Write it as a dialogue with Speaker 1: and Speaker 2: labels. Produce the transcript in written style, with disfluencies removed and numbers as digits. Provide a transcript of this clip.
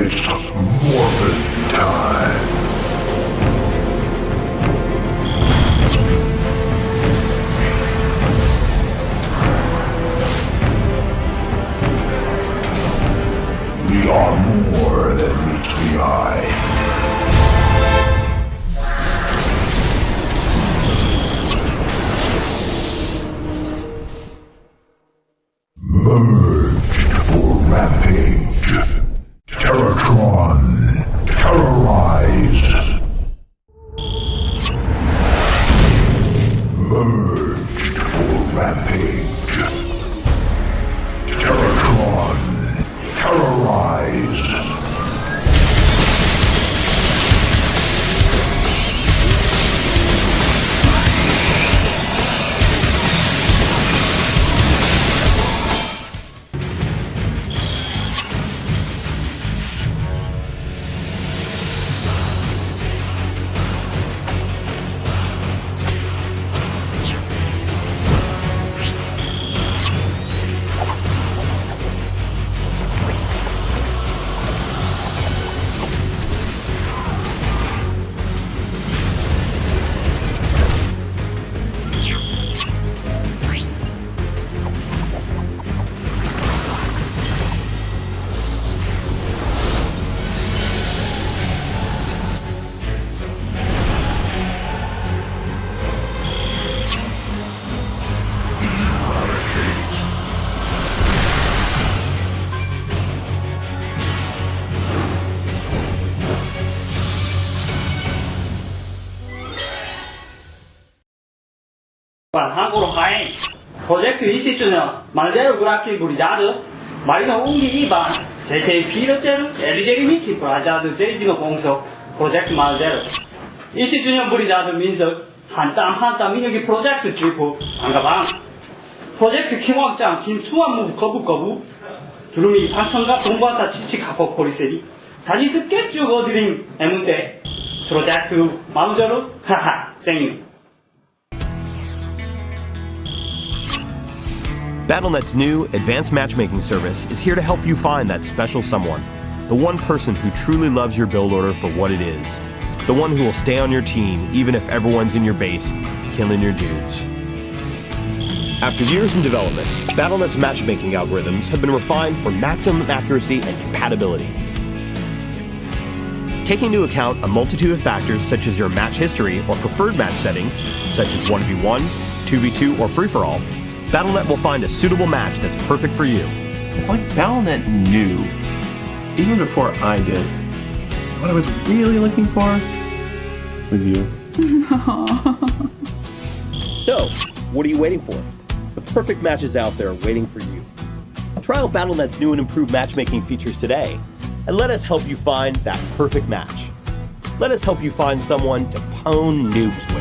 Speaker 1: It's morphin' time. We are more than meets the eye. Merged for rampage. Terratron, terrorize. Merged for rampage. Terratron, terrorize.
Speaker 2: 한국으로 가행 프로젝트 20주년 말제로 그라키 블리자드 마리노 웅기 2반 JKP로제르 엘리제리 미키 블리자드 제이지노 공석 프로젝트 말제로 20주년 블리자드 민석 한땀 민혁이 프로젝트 주포 안가방 프로젝트 킹왕짱 김수완무 거부거부 두루미 상천가 동바사 지치 가포 포리세리 다니스 깨쭈 거드림 에문데 프로젝트 마우저로 하하 땡유.
Speaker 3: Battle.net's new advanced matchmaking service is here to help you find that special someone, the one person who truly loves your build order for what it is, the one who will stay on your team even if everyone's in your base, killing your dudes. After years in development, Battle.net's matchmaking algorithms have been refined for maximum accuracy and compatibility. Taking into account a multitude of factors such as your match history or preferred match settings, such as 1v1, 2v2, or free-for-all, Battle.net will find a suitable match that's perfect for you.
Speaker 4: It's like Battle.net knew, even before I did, what I was really looking for was you.
Speaker 3: So, what are you waiting for? The perfect match is out there waiting for you. Try out Battle.net's new and improved matchmaking features today, and let us help you find that perfect match. Let us help you find someone to pwn noobs with.